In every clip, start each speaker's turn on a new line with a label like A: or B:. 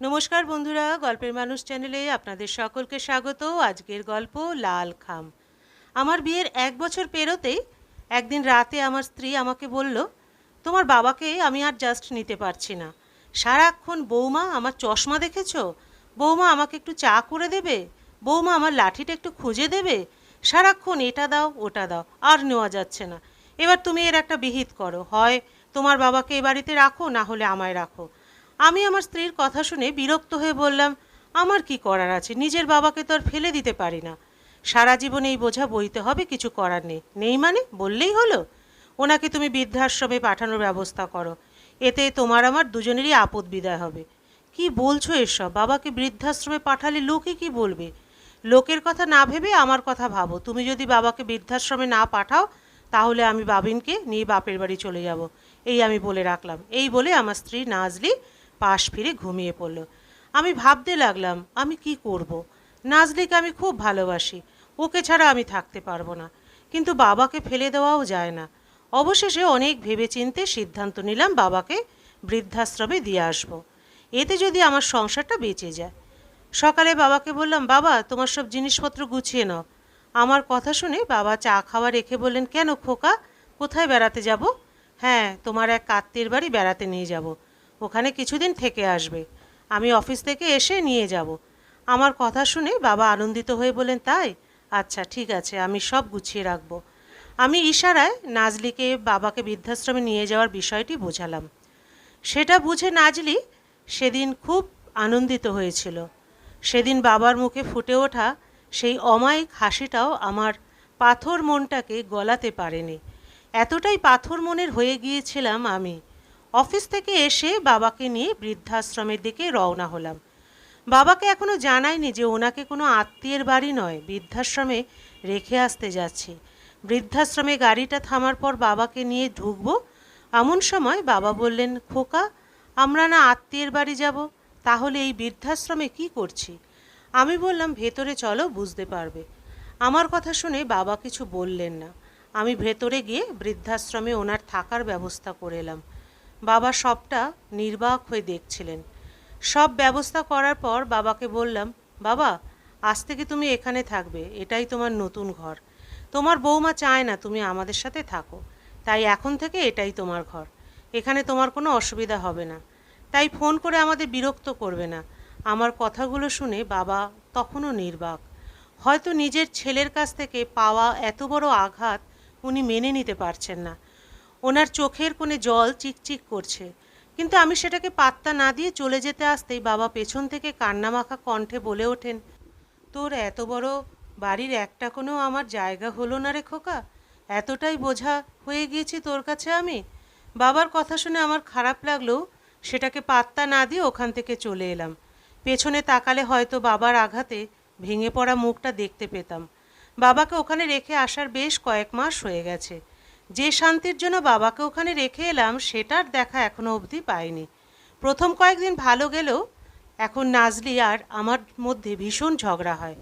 A: নমস্কার বন্ধুরা, গল্পের মানুষ চ্যানেলে আপনাদের সকলকে স্বাগত। আজকের গল্প লাল খাম। আমার বিয়ের 1 বছর পেরোতেই একদিন রাতে আমার স্ত্রী আমাকে বলল, তোমার বাবাকে আমি আর জাস্ট নিতে পারছি না। সারাক্ষণ বৌমা আমার চশমা দেখেছো, বৌমা আমাকে একটু চা করে দেবে, বৌমা আমার লাঠিটা একটু খুঁজে দেবে, সারাক্ষণ এটা দাও ওটা দাও, আর নেওয়া যাচ্ছে না। এবার তুমি এর একটা বিহিত করো, হয় তোমার বাবাকে এ বাড়িতে রাখো, না হলে আমায় রাখো। আমি আমার স্ত্রীর কথা শুনে বিরক্ত হয়ে বললাম, আমার কি করার আছে, নিজের বাবাকে তো আর ফেলে দিতে পারি না। সারা জীবন এই বোঝা বইতে হবে, কিছু করার নেই। নেই মানে বললেই হলো, ওনাকে তুমি বৃদ্ধাশ্রমে পাঠানোর ব্যবস্থা করো, এতে তোমার আমার দুজনেরই আপদ বিদায় হবে। কি বলছো এসব? বাবাকে বৃদ্ধাশ্রমে পাঠালে লোকে কি বলবে? লোকের কথা না ভেবে আমার কথা ভাবো। তুমি যদি বাবাকে বৃদ্ধাশ্রমে না পাঠাও, তাহলে আমি বাবিনকে নিয়ে বাপের বাড়ি চলে যাব, এই আমি বলে রাখলাম। এই বলে আমার স্ত্রী নাজলি পাশ ফিরে ঘুমিয়ে পড়ল। আমি ভাবতে লাগলাম, আমি কি করব। নাজলিকে আমি খুব ভালোবাসি, ওকে ছাড়া আমি থাকতে পারবো না, কিন্তু বাবাকে ফেলে দেওয়াও যায় না। অবশেষে অনেক ভেবেচিন্তে সিদ্ধান্ত নিলাম বাবাকে বৃদ্ধাশ্রমে দিয়ে আসব, এতে যদি আমার সংসারটা বেঁচে যায়। সকালে বাবাকে বললাম, বাবা তোমার সব জিনিসপত্র গুছিয়ে নাও। আমার কথা শুনে বাবা চা খাওয়া রেখে বললেন, কেন খোকা, কোথায় বেড়াতে যাব? হ্যাঁ, তোমার এক আত্মীয়ের বাড়ি বেড়াতে নিয়ে যাব, ওখানে কিছুদিন থেকে আসবে, আমি অফিস থেকে এসে নিয়ে যাব। আমার কথা শুনে বাবা আনন্দিত হয়ে বলেন, তাই? আচ্ছা ঠিক আছে, আমি সব গুছিয়ে রাখব। আমি ইশারায় নাজলিকে বাবাকে বৃদ্ধাশ্রমে নিয়ে যাওয়ার বিষয়টি বোঝালাম। সেটা বুঝে নাজলি সেদিন খুব আনন্দিত হয়েছিল। সেদিন বাবার মুখে ফুটে ওঠা সেই অমায়িক হাসিটাও আমার পাথর মনটাকে গলাতে পারেনি। এতটাই পাথর মনের হয়ে গিয়েছিলাম আমি। অফিস থেকে এসে বাবাকে নিয়ে বৃদ্ধাশ্রমের দিকে রওনা হলাম। বাবাকে এখনো জানাইনি যে ওনাকে কোনো আত্মীয়ের বাড়ি নয়, বৃদ্ধাশ্রমে রেখে আসতে যাচ্ছি। বৃদ্ধাশ্রমে গাড়িটা থামার পর বাবাকে নিয়ে ঢুকবো, এমন সময় বাবা বললেন, খোকা আমরা না আত্মীয়ের বাড়ি যাব, তাহলে এই বৃদ্ধাশ্রমে কি করছি? আমি বললাম, ভেতরে চলো, বুঝতে পারবে। আমার কথা শুনে বাবা কিছু বললেন না। আমি ভেতরে গিয়ে বৃদ্ধাশ্রমে ওনার থাকার ব্যবস্থা করে এলাম। বাবা সবটা নির্বাক হয়ে দেখছিলেন। সব ব্যবস্থা করার পর বাবাকে বললাম, বাবা আজ থেকে তুমি এখানে থাকবে, এটাই তোমার নতুন ঘর। তোমার বৌমা চায় না তুমি আমাদের সাথে থাকো, তাই এখন থেকে এটাই তোমার ঘর, এখানে তোমার কোনো অসুবিধা হবে না, তাই ফোন করে আমাদের বিরক্ত করবে না। আমার কথাগুলো শুনে বাবা তখনও নির্বাক। হয়তো নিজের ছেলের কাছ থেকে পাওয়া এত বড় আঘাত উনি মেনে নিতে পারছেন না। ওনার চোখের কোণে জল চিকচিক করছে, কিন্তু আমি সেটাকে পাত্তা না দিয়ে চলে যেতে আসতেই বাবা পেছন থেকে কান্নামাখা কণ্ঠে বলে ওঠেন, তোর এত বড় বাড়ির একটা কোনো আমার জায়গা হলো না রে খোকা, এতটাই বোঝা হয়ে গিয়েছি তোর কাছে আমি। বাবার কথা শুনে আমার খারাপ লাগলেও সেটাকে পাত্তা না দিয়ে ওখান থেকে চলে এলাম। পেছনে তাকালে হয়তো বাবার আঘাতে ভেঙে পড়া মুখটা দেখতে পেতাম। বাবাকে ওখানে রেখে আসার বেশ কয়েক মাস হয়ে গেছে। যে শান্তির জন্য বাবাকে ওখানে রেখে এলাম সেটার দেখা এখনো অবধি পাইনি। প্রথম কয়েকদিন ভালো গেলেও এখন নাজলি আর আমার মধ্যে ভীষণ ঝগড়া হয়।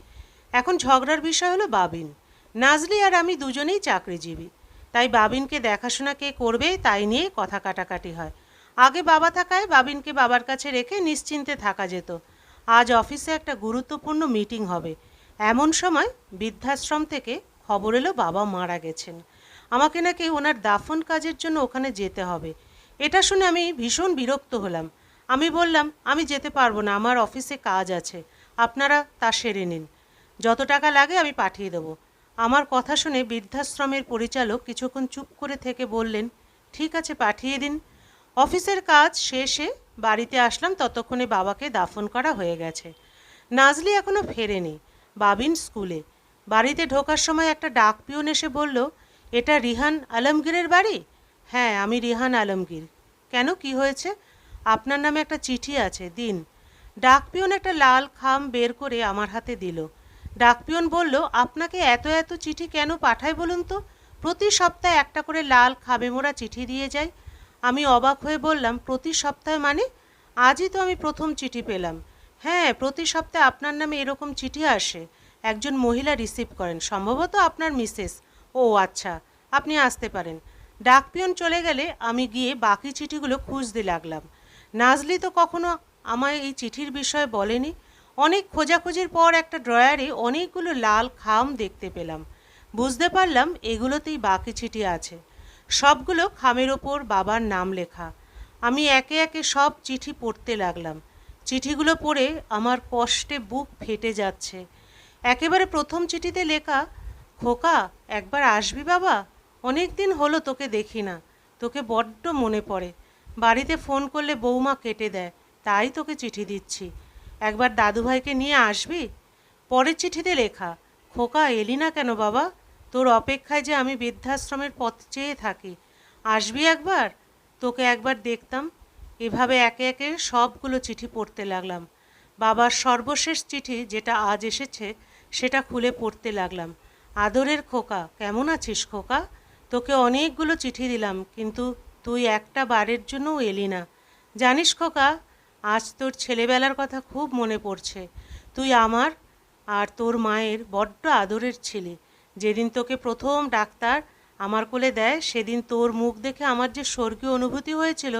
A: এখন ঝগড়ার বিষয় হলো বাবিন। নাজলি আর আমি দুজনেই চাকরিজীবী, তাই বাবিনকে দেখাশোনা কে করবে তাই নিয়ে কথা কাটাকাটি হয়। আগে বাবা থাকায় বাবিনকে বাবার কাছে রেখে নিশ্চিন্তে থাকা যেত। আজ অফিসে একটা গুরুত্বপূর্ণ মিটিং হবে, এমন সময় বৃদ্ধাশ্রম থেকে খবর এলো বাবা মারা গেছেন। আমাকে নাকি ওনার দাফন কাজের জন্য ওখানে যেতে হবে। এটা শুনে আমি ভীষণ বিরক্ত হলাম। আমি বললাম, আমি যেতে পারবো না, আমার অফিসে কাজ আছে, আপনারা তা সেরে নিন, যত টাকা লাগে আমি পাঠিয়ে দেবো। আমার কথা শুনে বৃদ্ধাশ্রমের পরিচালক কিছুক্ষণ চুপ করে থেকে বললেন, ঠিক আছে পাঠিয়ে দিন। অফিসের কাজ শেষে বাড়িতে আসলাম, ততক্ষণে বাবাকে দাফন করা হয়ে গেছে। নাজলি এখনও ফেরেনি, বাবিন স্কুলে। বাড়িতে ঢোকার সময় একটা ডাক পিয়ন এসে বলল, এটা রিহান আলমগীরের বাড়ি? হ্যাঁ, আমি রিহান আলমগীর। কেন, কি হয়েছে? আপনার নামে একটা চিঠি আছে, দিন। ডাকপিয়ন একটা লাল খাম বের করে আমার হাতে দিল। ডাকপিয়ন বলল, আপনাকে এত এত চিঠি কেন পাঠায় বলুন তো? প্রতি সপ্তাহে একটা করে লাল খামে মোড়া চিঠি দিয়ে যায়। আমি অবাক হয়ে বললাম, প্রতি সপ্তাহে মানে? আজই তো আমি প্রথম চিঠি পেলাম। হ্যাঁ, প্রতি সপ্তাহে আপনার নামে এরকম চিঠি আসে, একজন মহিলা রিসিভ করেন, সম্ভবত আপনার মিসেস। ও আচ্ছা, আপনি আসতে পারেন। ডাকপিয়ন চলে গেলে আমি গিয়ে বাকি চিঠিগুলো খুঁজতে লাগলাম। নাজলি তো কখনো আমায় এই চিঠির বিষয়ে বলেনি। অনেক খোঁজাখুঁজির পর একটা ড্রয়ারে অনেকগুলো লাল খাম দেখতে পেলাম। বুঝতে পারলাম এগুলোতেই বাকি চিঠি আছে। সবগুলো খামের ওপর বাবার নাম লেখা। আমি একে একে সব চিঠি পড়তে লাগলাম। চিঠিগুলো পড়ে আমার কষ্টে বুক ফেটে যাচ্ছে। একেবারে প্রথম চিঠিতে লেখা, খোকা একবার আসবি বাবা? অনেক দিন হলো তোকে দেখি না, তোকে বড্ড মনে পড়ে। বাড়িতে ফোন করলে বৌমা কেটে দেয়, তাই তোকে চিঠি দিচ্ছি। একবার দাদুভাইকে নিয়ে আসবি? পরের চিঠিতে লেখা, খোকা এলি না কেন বাবা? তোর অপেক্ষায় যে আমি বৃদ্ধাশ্রমের পথ চেয়ে থাকি, আসবি একবার, তোকে একবার দেখতাম। এভাবে একে একে সবগুলো চিঠি পড়তে লাগলাম। বাবার সর্বশেষ চিঠি যেটা আজ এসেছে সেটা খুলে পড়তে লাগলাম। আদরের খোকা, কেমন আছিস খোকা? তোকে অনেকগুলো চিঠি দিলাম, কিন্তু তুই একটা বারের জন্যও এলি না। জানিস খোকা, আজ তোর ছেলেবেলার কথা খুব মনে পড়ছে। তুই আমার আর তোর মায়ের বড্ড আদরের ছিলি। যেদিন তোকে প্রথম ডাক্তার আমার কোলে দেয়, সেদিন তোর মুখ দেখে আমার যে স্বর্গীয় অনুভূতি হয়েছিল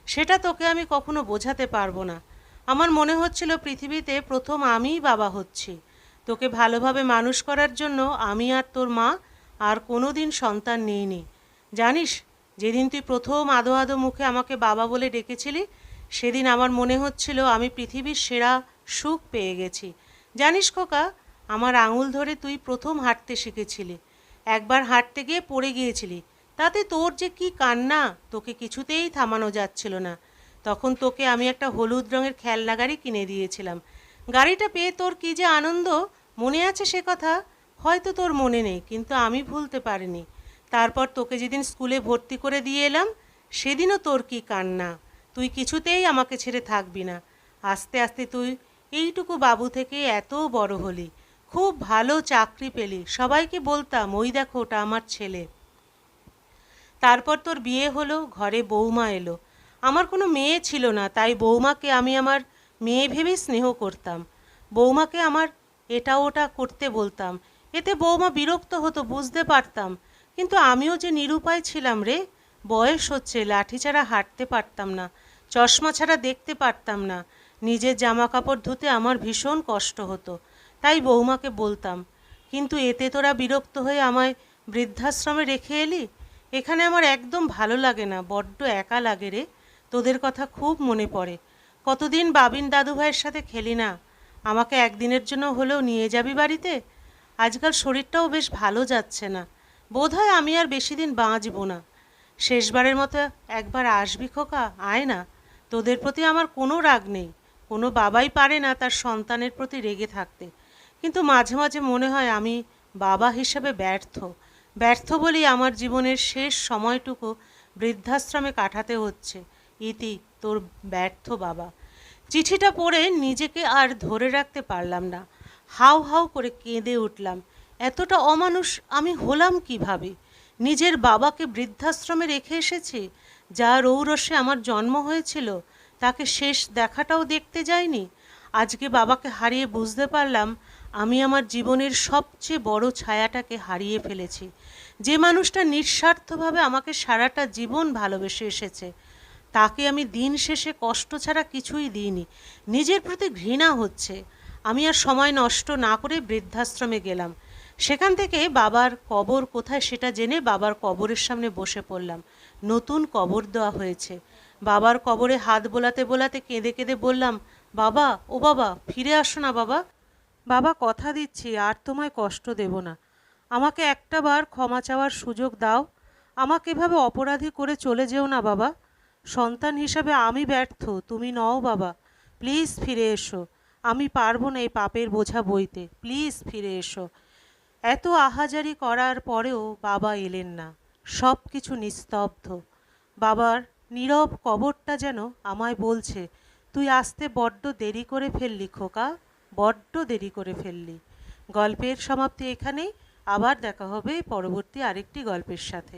A: সেটা তোকে আমি কখনো বোঝাতে পারবো না। আমার মনে হচ্ছিল পৃথিবীতে প্রথম আমিই বাবা হচ্ছি। তোকে ভালোভাবে মানুষ করার জন্য আমি আর তোর মা আর কোনো দিন সন্তান নিইনি। জানিস, যেদিন তুই প্রথম আদো আদো মুখে আমাকে বাবা বলে ডেকেছিলি, সেদিন আমার মনে হচ্ছিল আমি পৃথিবীর সেরা সুখ পেয়ে গেছি। জানিস খোকা, আমার আঙুল ধরে তুই প্রথম হাঁটতে শিখেছিলি। একবার হাঁটতে গিয়ে পড়ে গিয়েছিলি, তাতে তোর যে কি কান্না, তোকে কিছুতেই থামানো যাচ্ছিল না। তখন তোকে আমি একটা হলুদ রঙের খেলনা গাড়ি কিনে দিয়েছিলাম। গাড়িটা পেয়ে তোর কী যে আনন্দ, মনে আছে সে কথা? হয়তো তোর মনে নেই, কিন্তু আমি ভুলতে পারিনি। তারপর তোকে যেদিন স্কুলে ভর্তি করে দিয়ে এলাম, সেদিনও তোর কি কান্না। তুই কিছুতেই আমাকে ছেড়ে থাকবি না। আস্তে আস্তে তুই এইটুকু বাবু থেকে এত বড় হলি, খুব ভালো চাকরি পেলি। সবাইকে বলতাম, ওই দেখো ওটা আমার ছেলে। তারপর তোর বিয়ে হলো, ঘরে বৌমা এলো। আমার কোনো মেয়ে ছিল না, তাই বৌমাকে আমি আমার মেয়ে ভেবেই স্নেহ করতাম। বৌমাকে আমার এটা ওটা করতে বলতাম। এতে বৌমা বিরক্ত হতো, বুঝতে পারতাম। কিন্তু আমিও যে নিরুপায় ছিলাম রে। বয়স হচ্ছে, লাঠি ছাড়া হাঁটতে পারতাম না, চশমা ছাড়া দেখতে পারতাম না। নিজের জামা কাপড় ধুতে আমার ভীষণ কষ্ট হতো, তাই বৌমাকে বলতাম। কিন্তু এতে তোরা বিরক্ত হয়ে আমায় বৃদ্ধাশ্রমে রেখে এলি। এখানে আমার একদম ভালো লাগে না, বড্ড একা লাগে রে। তোদের কথা খুব মনে পড়ে। কতদিন বাবিন দাদুভাইয়ের সাথে খেলি না। আমাকে একদিনের জন্য হলেও নিয়ে যাবি বাড়িতে? আজকাল শরীরটাও বেশ ভালো যাচ্ছে না, বোধহয় আমি আর বেশি দিন বাঁচব না। শেষবারের মতো একবার আসবি খোকা, আয় না। তোদের প্রতি আমার কোনো রাগ নেই, কোনো বাবাই পারে না তার সন্তানের প্রতি রেগে থাকতে। কিন্তু মাঝে মাঝে মনে হয় আমি বাবা হিসেবে ব্যর্থ। ব্যর্থ বলেই আমার জীবনের শেষ সময়টুকু বৃদ্ধাশ্রমে কাটাতে হচ্ছে। ইতি, তোর ব্যর্থ বাবা। চিঠিটা পড়ে নিজেকে আর ধরে রাখতে পারলাম না। হাউ হাউ করে কেঁদে উঠলাম। এতটা অমানুষ আমি হলাম কিভাবে? নিজের বাবাকে বৃদ্ধাশ্রমে রেখে এসেছি। যার ঔরসে আমার জন্ম হয়েছিল, তাকে শেষ দেখাটাও দেখতে যাইনি। আজকে বাবাকে হারিয়ে বুঝতে পারলাম আমি আমার জীবনের সবচেয়ে বড় ছায়াটাকে হারিয়ে ফেলেছি। যে মানুষটা নিঃস্বার্থভাবে আমাকে সারাটা জীবন ভালোবেসে এসেছে, তাকে আমি দিন শেষে কষ্ট ছাড়া কিছুই দিইনি। নিজের প্রতি ঘৃণা হচ্ছে। আমি আর সময় নষ্ট না করে বৃদ্ধাশ্রমে গেলাম। সেখান থেকে বাবার কবর কোথায় সেটা জেনে বাবার কবরের সামনে বসে পড়লাম। নতুন কবর দেওয়া হয়েছে। বাবার কবরে হাত বোলাতে বোলাতে কেঁদে কেঁদে বললাম, বাবা, ও বাবা, ফিরে আসো না বাবা। বাবা, কথা দিচ্ছি আর তোমায় কষ্ট দেব না। আমাকে একটা বার ক্ষমা চাওয়ার সুযোগ দাও। আমাকে এভাবে অপরাধী করে চলে যেও না বাবা। সন্তান হিসাবে আমি ব্যর্থ, তুমি নও বাবা। প্লিজ ফিরে এসো। আমি পারবো না এই পাপের বোঝা বইতে। প্লিজ ফিরে এসো। এত আহাজারি করার পরেও বাবা এলেন না। সব কিছু নিস্তব্ধ। বাবার নীরব কবরটা যেন আমায় বলছে, তুই আসতে বড্ড দেরি করে ফেললি খোকা, বড্ড দেরি করে ফেললি। গল্পের সমাপ্তি এখানেই। আবার দেখা হবে পরবর্তী আরেকটি গল্পের সাথে।